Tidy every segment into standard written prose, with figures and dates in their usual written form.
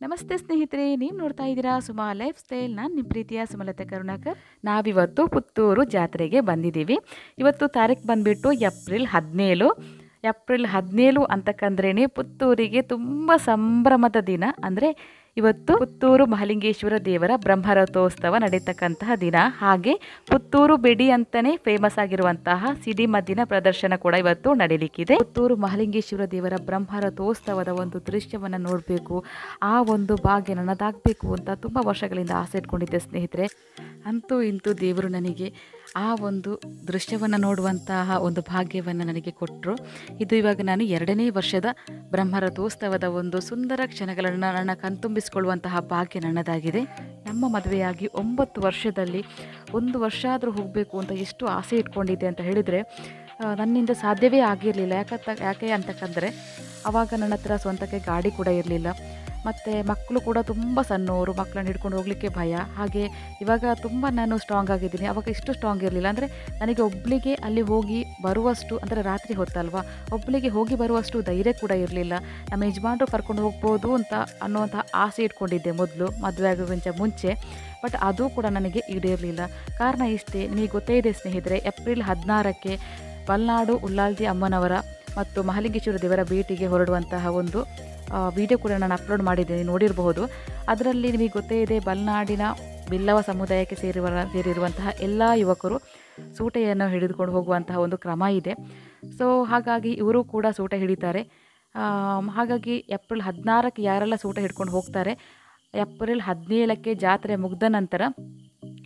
ನಮಸ್ತೆ ಸ್ನೇಹಿತರೆ, ನೀವು ನೋಡ್ತಾ ಇದ್ದೀರಾ ಸುಮಾ ಲೈಫ್ ಸ್ಟೈಲ್. ನಾನು ನಿಮ್ಮ ಪ್ರೀತಿಯ ಸುಮಲತಾ ಕರುಣಾಕರ್. ನಾವಿವತ್ತು ಪುತ್ತೂರು ಜಾತ್ರೆಗೆ ಬಂದಿದ್ದೀವಿ. ಇವತ್ತು ತಾರೀಕು ಬಂದುಬಿಟ್ಟು ಏಪ್ರಿಲ್ 17 ಅಂತಕ್ಕಂದ್ರೇ ಪುತ್ತೂರಿಗೆ ತುಂಬ ಸಂಭ್ರಮದ ದಿನ. ಅಂದರೆ ಇವತ್ತು ಪುತ್ತೂರು ಮಹಾಲಿಂಗೇಶ್ವರ ದೇವರ ಬ್ರಹ್ಮರಥೋತ್ಸವ ನಡೀತಕ್ಕಂತಹ ದಿನ. ಹಾಗೆ ಪುತ್ತೂರು ಬೆಡಿ ಅಂತಲೇ ಫೇಮಸ್ ಆಗಿರುವಂತಹ ಸಿಡಿಮದ್ದಿನ ಪ್ರದರ್ಶನ ಕೂಡ ಇವತ್ತು ನಡೀಲಿಕ್ಕಿದೆ. ಪುತ್ತೂರು ಮಹಾಲಿಂಗೇಶ್ವರ ದೇವರ ಬ್ರಹ್ಮರಥೋತ್ಸವದ ಒಂದು ದೃಶ್ಯವನ್ನು ನೋಡಬೇಕು, ಆ ಒಂದು ಭಾಗ್ಯ ನನ್ನದಾಗಬೇಕು ಅಂತ ತುಂಬ ವರ್ಷಗಳಿಂದ ಆಸೆ ಇಟ್ಕೊಂಡಿದ್ದೆ ಸ್ನೇಹಿತರೆ. ಅಂತೂ ಇಂತೂ ದೇವರು ನನಗೆ ಆ ಒಂದು ದೃಶ್ಯವನ್ನು ನೋಡುವಂತಹ ಒಂದು ಭಾಗ್ಯವನ್ನು ನನಗೆ ಕೊಟ್ಟರು. ಇದು ಇವಾಗ ನಾನು 2ನೇ ವರ್ಷದ ಬ್ರಹ್ಮರಥೋತ್ಸವದ ಒಂದು ಸುಂದರ ಕ್ಷಣಗಳನ್ನು ನನ್ನ ಕಣ್ತುಂಬಿಸಿಕೊಳ್ಳುವಂತಹ ಭಾಗ್ಯ ನನ್ನದಾಗಿದೆ. ನಮ್ಮ ಮದುವೆಯಾಗಿ 9 ವರ್ಷದಲ್ಲಿ 1 ವರ್ಷ ಆದರೂ ಹೋಗಬೇಕು ಅಂತ ಎಷ್ಟು ಆಸೆ ಇಟ್ಕೊಂಡಿದ್ದೆ ಅಂತ ಹೇಳಿದರೆ ನನ್ನಿಂದ ಸಾಧ್ಯವೇ ಆಗಿರಲಿಲ್ಲ. ಯಾಕೆ ಅಂತಕ್ಕಂದರೆ ಆವಾಗ ನನ್ನ ಹತ್ರ ಸ್ವಂತಕ್ಕೆ ಗಾಡಿ ಕೂಡ ಇರಲಿಲ್ಲ. ಮತ್ತು ಮಕ್ಕಳು ಕೂಡ ತುಂಬ ಸಣ್ಣವರು, ಮಕ್ಕಳನ್ನ ಹಿಡ್ಕೊಂಡು ಹೋಗಲಿಕ್ಕೆ ಭಯ. ಹಾಗೆ ಇವಾಗ ತುಂಬ ನಾನು ಸ್ಟ್ರಾಂಗ್ ಆಗಿದ್ದೀನಿ, ಆವಾಗ ಇಷ್ಟು ಸ್ಟ್ರಾಂಗ್ ಇರಲಿಲ್ಲ. ಅಂದರೆ ನನಗೆ ಒಬ್ಬಳಿಗೆ ಅಲ್ಲಿ ಹೋಗಿ ಬರುವಷ್ಟು, ಅಂದರೆ ರಾತ್ರಿ ಹೊತ್ತಲ್ವ, ಒಬ್ಬಳಿಗೆ ಹೋಗಿ ಬರುವಷ್ಟು ಧೈರ್ಯ ಕೂಡ ಇರಲಿಲ್ಲ. ನಮ್ಮ ಯಜಮಾನರು ಕರ್ಕೊಂಡು ಹೋಗ್ಬೋದು ಅಂತ ಅನ್ನುವಂಥ ಆಸೆ ಇಟ್ಕೊಂಡಿದ್ದೆ ಮೊದಲು, ಮದುವೆ ಆಗೋಕ್ಕಿಂತ ಮುಂಚೆ. ಬಟ್ ಅದು ಕೂಡ ನನಗೆ ಈಡೇರಲಿಲ್ಲ. ಕಾರಣ ಇಷ್ಟೇ, ನಿಮಗೆ ಗೊತ್ತೇ ಇದೆ ಸ್ನೇಹಿತರೆ, ಏಪ್ರಿಲ್ 16ಕ್ಕೆ ಬಲ್ನಾಡು ಉಳ್ಳಾಲ್ದಿ ಅಮ್ಮನವರ ಮತ್ತು ಮಹಾಲಿಂಗೇಶ್ವರ ದೇವರ ಭೇಟಿಗೆ ಹೊರಡುವಂತಹ ಒಂದು ವಿಡಿಯೋ ಕೂಡ ನಾನು ಅಪ್ಲೋಡ್ ಮಾಡಿದ್ದೀನಿ, ನೋಡಿರಬಹುದು. ಅದರಲ್ಲಿ ನಿಮಗೆ ಗೊತ್ತೇ ಇದೆ, ಬಲ್ನಾಡಿನ ಬಿಲ್ಲವ ಸಮುದಾಯಕ್ಕೆ ಸೇರಿರುವಂತಹ ಎಲ್ಲ ಯುವಕರು ಸೂಟೆಯನ್ನು ಹಿಡಿದುಕೊಂಡು ಹೋಗುವಂತಹ ಒಂದು ಕ್ರಮ ಇದೆ. ಸೊ ಹಾಗಾಗಿ ಇವರು ಕೂಡ ಸೂಟ ಹಿಡಿತಾರೆ. ಹಾಗಾಗಿ ಏಪ್ರಿಲ್ 16ಕ್ಕೆ ಯಾರೆಲ್ಲ ಸೂಟ ಹಿಡ್ಕೊಂಡು ಹೋಗ್ತಾರೆ, ಏಪ್ರಿಲ್ 17ಕ್ಕೆ ಜಾತ್ರೆ ಮುಗ್ದ ನಂತರ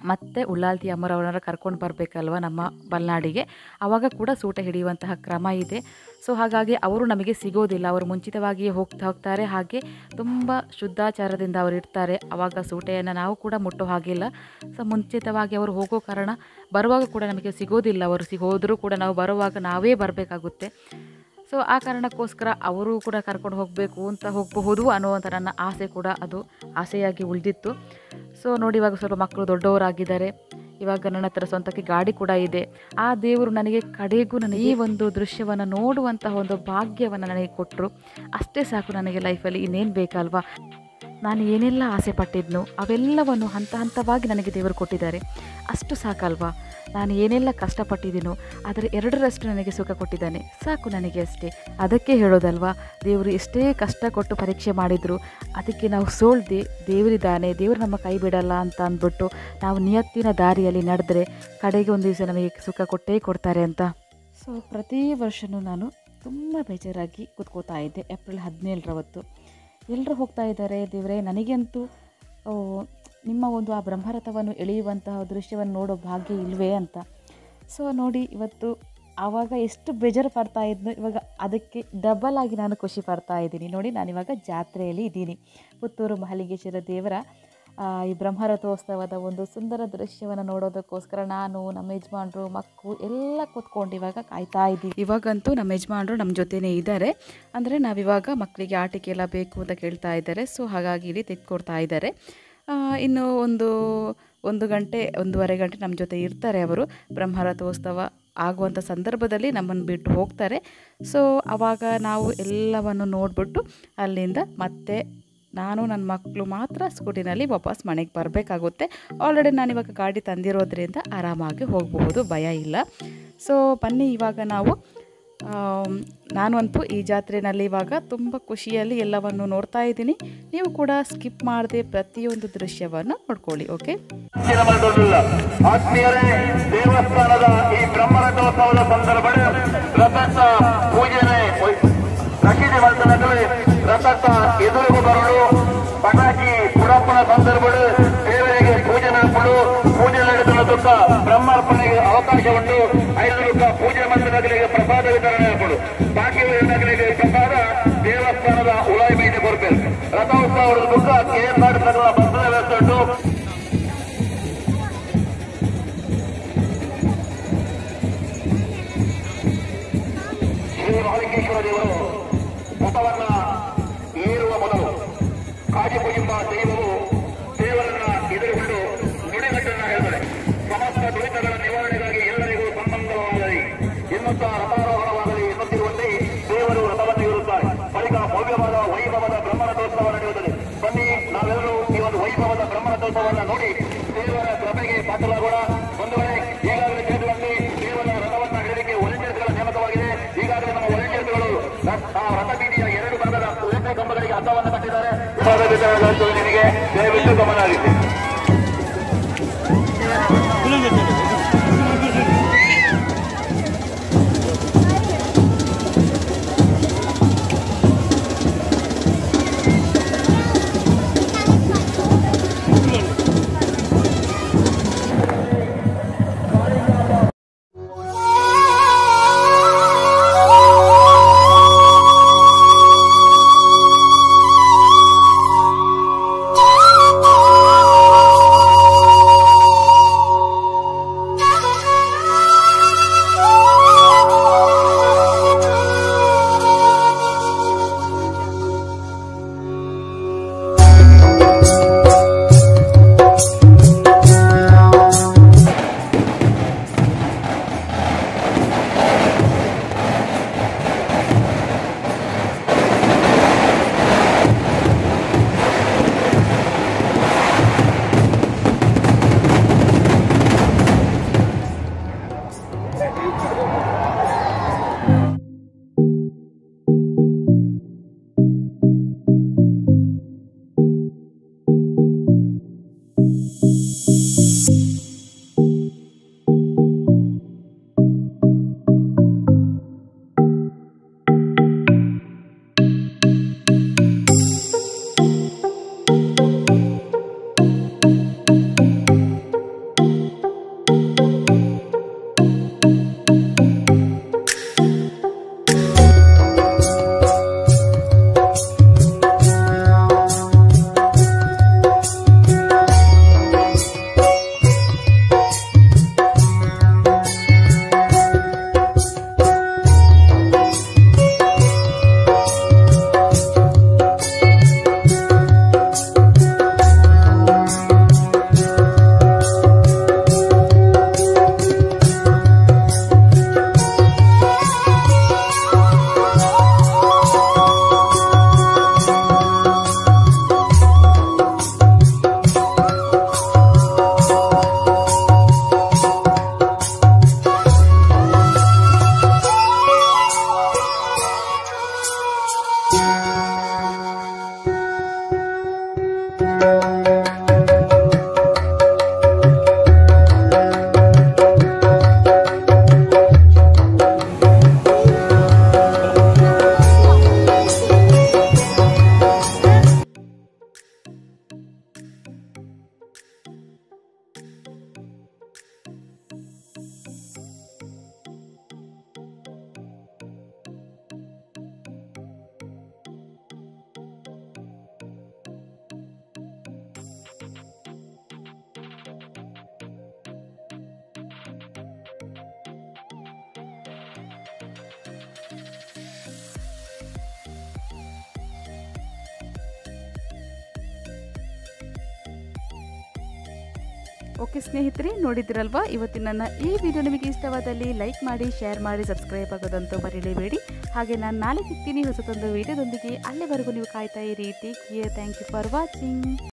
ಮತ್ತೆ ಉಳ್ಳಾಲ್ತಿ ಅಮ್ಮರವರನ್ನ ಕರ್ಕೊಂಡು ಬರಬೇಕಲ್ವ ನಮ್ಮ ಬಲ್ನಾಡಿಗೆ, ಆವಾಗ ಕೂಡ ಸೂಟ ಹಿಡಿಯುವಂತಹ ಕ್ರಮ ಇದೆ. ಸೊ ಹಾಗಾಗಿ ಅವರು ನಮಗೆ ಸಿಗೋದಿಲ್ಲ, ಅವರು ಮುಂಚಿತವಾಗಿಯೇ ಹೋಗ್ತಾರೆ. ಹಾಗೆ ತುಂಬ ಶುದ್ಧಾಚಾರದಿಂದ ಅವರು ಇರ್ತಾರೆ. ಆವಾಗ ಸೂಟೆಯನ್ನು ನಾವು ಕೂಡ ಮುಟ್ಟೋ ಹಾಗಿಲ್ಲ. ಸೊ ಮುಂಚಿತವಾಗಿ ಅವರು ಹೋಗೋ ಕಾರಣ ಬರುವಾಗ ಕೂಡ ನಮಗೆ ಸಿಗೋದಿಲ್ಲ. ಅವರು ಹೋದರೂ ಕೂಡ ನಾವು ಬರುವಾಗ ನಾವೇ ಬರಬೇಕಾಗುತ್ತೆ. ಸೊ ಆ ಕಾರಣಕ್ಕೋಸ್ಕರ ಅವರು ಕೂಡ ಕರ್ಕೊಂಡು ಹೋಗಬಹುದು ಅನ್ನುವಂಥ ನನ್ನ ಆಸೆ ಕೂಡ ಅದು ಆಸೆಯಾಗಿ ಉಳಿದಿತ್ತು. ಸೊ ನೋಡಿ, ಇವಾಗ ಸ್ವಲ್ಪ ಮಕ್ಕಳು ದೊಡ್ಡವರಾಗಿದ್ದಾರೆ. ಇವಾಗ ನನ್ನ ಹತ್ರ ಸ್ವಂತಕ್ಕೆ ಗಾಡಿ ಕೂಡ ಇದೆ. ಆ ದೇವರು ನನಗೆ ಕಡೆಗೂ ನನಗೆ ಈ ಒಂದು ದೃಶ್ಯವನ್ನು ನೋಡುವಂತಹ ಒಂದು ಭಾಗ್ಯವನ್ನು ನನಗೆ ಕೊಟ್ಟರು. ಅಷ್ಟೇ ಸಾಕು ನನಗೆ ಲೈಫಲ್ಲಿ, ಇನ್ನೇನು ಬೇಕಲ್ವಾ. ನಾನು ಏನೆಲ್ಲ ಆಸೆ ಪಟ್ಟಿದ್ನೋ ಅವೆಲ್ಲವನ್ನು ಹಂತ ಹಂತವಾಗಿ ನನಗೆ ದೇವರು ಕೊಟ್ಟಿದ್ದಾರೆ. ಅಷ್ಟು ಸಾಕಲ್ವಾ. ನಾನು ಏನೆಲ್ಲ ಕಷ್ಟಪಟ್ಟಿದ್ದೀನೋ ಅದರ 2ರಷ್ಟು ನನಗೆ ಸುಖ ಕೊಟ್ಟಿದ್ದಾನೆ, ಸಾಕು ನನಗೆ ಅಷ್ಟೇ. ಅದಕ್ಕೆ ಹೇಳೋದಲ್ವಾ, ದೇವರು ಎಷ್ಟೇ ಕಷ್ಟ ಕೊಟ್ಟು ಪರೀಕ್ಷೆ ಮಾಡಿದರು ಅದಕ್ಕೆ ನಾವು ಸೋಲ್ದೆ ದೇವರಿದ್ದಾನೆ, ದೇವರು ನಮ್ಮ ಕೈ ಬಿಡಲ್ಲ ಅಂತ ಅಂದ್ಬಿಟ್ಟು ನಾವು ನಿಯತ್ತಿನ ದಾರಿಯಲ್ಲಿ ನಡೆದ್ರೆ ಕಡೆಗೆ ಒಂದು ದಿವಸ ನಮಗೆ ಸುಖ ಕೊಟ್ಟೇ ಕೊಡ್ತಾರೆ ಅಂತ. ಸೊ ಪ್ರತಿ ವರ್ಷವೂ ನಾನು ತುಂಬ ಬೇಜಾರಾಗಿ ಕೂತ್ಕೋತಾ ಇದ್ದೆ ಏಪ್ರಿಲ್ 17 ಎಲ್ಲರೂ ಹೋಗ್ತಾ ಇದ್ದಾರೆ, ದೇವರೇ ನನಗಂತೂ ನಿಮ್ಮ ಒಂದು ಆ ಬ್ರಹ್ಮರಥವನ್ನು ಎಳೆಯುವಂತಹ ದೃಶ್ಯವನ್ನು ನೋಡೋ ಭಾಗ್ಯ ಇಲ್ವೇ ಅಂತ. ಸೊ ನೋಡಿ, ಇವತ್ತು ಆವಾಗ ಎಷ್ಟು ಬೇಜಾರು ಪಡ್ತಾ ಇದ್ನೋ ಇವಾಗ ಅದಕ್ಕೆ ಡಬಲ್ ಆಗಿ ನಾನು ಖುಷಿ ಪಡ್ತಾ ಇದ್ದೀನಿ. ನೋಡಿ, ನಾನಿವಾಗ ಜಾತ್ರೆಯಲ್ಲಿ ಇದ್ದೀನಿ. ಪುತ್ತೂರು ಮಹಾಲಿಂಗೇಶ್ವರ ದೇವರ ಈ ಬ್ರಹ್ಮರಥೋತ್ಸವದ ಒಂದು ಸುಂದರ ದೃಶ್ಯವನ್ನು ನೋಡೋದಕ್ಕೋಸ್ಕರ ನಾನು, ನಮ್ಮ ಯಜಮಾನರು, ಮಕ್ಕಳು ಎಲ್ಲ ಕೂತ್ಕೊಂಡು ಇವಾಗ ಕಾಯ್ತಾ ಇದ್ದೀವಿ. ಇವಾಗಂತೂ ನಮ್ಮ ಯಜಮಾನರು ನಮ್ಮ ಜೊತೆನೇ ಇದ್ದಾರೆ. ಅಂದರೆ ನಾವಿವಾಗ ಮಕ್ಕಳಿಗೆ ಆಟಿಕೆ ಎಲ್ಲ ಬೇಕು ಅಂತ ಕೇಳ್ತಾ ಇದ್ದಾರೆ. ಸೊ ಹಾಗಾಗಿ ಇಲ್ಲಿ ತೆಗೆದುಕೊಡ್ತಾ ಇದ್ದಾರೆ. ಇನ್ನು ಒಂದು ಗಂಟೆ 1.5 ಗಂಟೆ ನಮ್ಮ ಜೊತೆ ಇರ್ತಾರೆ ಅವರು. ಬ್ರಹ್ಮರಥೋತ್ಸವ ಆಗುವಂಥ ಸಂದರ್ಭದಲ್ಲಿ ನಮ್ಮನ್ನು ಬಿಟ್ಟು ಹೋಗ್ತಾರೆ. ಸೊ ಆವಾಗ ನಾವು ಎಲ್ಲವನ್ನು ನೋಡಿಬಿಟ್ಟು ಅಲ್ಲಿಂದ ಮತ್ತೆ ನಾನು ನನ್ನ ಮಕ್ಕಳು ಮಾತ್ರ ಸ್ಕೂಟಿನಲ್ಲಿ ವಾಪಸ್ ಮನೆಗೆ ಬರಬೇಕಾಗುತ್ತೆ. ಆಲ್ರೆಡಿ ನಾನಿವಾಗ ಗಾಡಿ ತಂದಿರೋದ್ರಿಂದ ಆರಾಮಾಗಿ ಹೋಗಬಹುದು, ಭಯ ಇಲ್ಲ. ಸೊ ಬನ್ನಿ, ಇವಾಗ ನಾವು ನಾನಂತೂ ಈ ಜಾತ್ರೆಯಲ್ಲಿ ಇವಾಗ ತುಂಬ ಖುಷಿಯಲ್ಲಿ ಎಲ್ಲವನ್ನು ನೋಡ್ತಾ ಇದ್ದೀನಿ. ನೀವು ಕೂಡ ಸ್ಕಿಪ್ ಮಾಡದೆ ಪ್ರತಿಯೊಂದು ದೃಶ್ಯವನ್ನು ನೋಡ್ಕೊಳ್ಳಿ. ಓಕೆ, ದೇವಸ್ಥಾನದ ಈ ಬ್ರಹ್ಮರಥೋತ್ಸವದ ಸಂದರ್ಭದಲ್ಲಿ ರಥದ ಪೂಜನೆ ರಶೀದಿ ಮಂದಿರದಲ್ಲಿ ರಥದ ಎದುರಿಗೂ ಬರಲು ಪಟಾಕಿ ಪುಡಪ್ಪನ ಸಂದರ್ಭಗಳು ದೇವರಿಗೆ ಪೂಜೆ ನಡೆಸಲು ಪೂಜೆ ನಡೆಸಲು ಬ್ರಹ್ಮಾರ್ಪಣೆಗೆ ಅವಕಾಶ ಉಂಟು. 5 ರೂಪಾಯಿ ಪೂಜೆ ಮಂದಿರಗಳಿಗೆ ಪ್ರಸಾದ ವಿತರಣೆ ಆಗಲು, ಬಾಕಿ ನಗರಿಗೆ ಪ್ರಸಾದ ದೇವಸ್ಥಾನದ ಉಳಾಯಿ ಮೀಟಿ ಕೊರಬೇಕು. ರಥೋತ್ಸವದ ದುಃಖ KSRTC ಬಸ್ಸಿನ ವ್ಯವಸ್ಥೆ ಉಂಟು. ಶ್ರೀ ಮಹಾಲಿಂಗೇಶ್ವರ ದೇವರು ರಥವನ್ನ ಏರುವ ಮೊದಲು ಕಾಜಿಪುಜಿಂಬ ದೈವವು ದೇವರನ್ನ ಎದುರುಗೊಂಡು ನುಡಿಗಟ್ಟನ್ನ ಹೇಳ್ತಾರೆ. ಸಮಸ್ತ ದುರಿತಗಳ ನಿವಾರಣೆಗಾಗಿ ಎಲ್ಲರಿಗೂ ಸಂಬಂಧವಾಗಲಿ ಎನ್ನುತ್ತಾ ರಥಾರೋಹಣವಾಗಲಿ ಎನ್ನುತ್ತಿರುವಂತೆ ದೇವರು ರಥವನ್ನು ಇರುತ್ತಾರೆ. ಬಳಿಕ ಭವ್ಯವಾದ ವೈಭವದ ಬ್ರಹ್ಮರಥೋತ್ಸವ ನಡೆಯುತ್ತದೆ. ಬನ್ನಿ, ಹಸ್ತವನ್ನು ಕಟ್ಟಿದ್ದಾರೆ. ನಿನಗೆ ದಯವಿಟ್ಟು ಗಮನ ಹರಿಸಿ. ಓಕೆ ಸ್ನೇಹಿತರೆ, ನೋಡಿದ್ರಲ್ವಾ ಇವತ್ತಿನ ನನ್ನ ಈ ವಿಡಿಯೋ ನಿಮಗೆ ಇಷ್ಟವಾದಲ್ಲಿ ಲೈಕ್ ಮಾಡಿ, ಶೇರ್ ಮಾಡಿ, ಸಬ್ಸ್ಕ್ರೈಬ್ ಆಗೋದಂತೂ ಮರೀಲೇಬೇಡಿ. ಹಾಗೆ ನಾನು ನಾಳೆ ಸಿಗ್ತೀನಿ ಹೊಸದೊಂದು ವಿಡಿಯೋದೊಂದಿಗೆ. ಅಲ್ಲಿವರೆಗೂ ನೀವು ಕಾಯ್ತಾ ಇರಿ. Take care. Thank you for watching.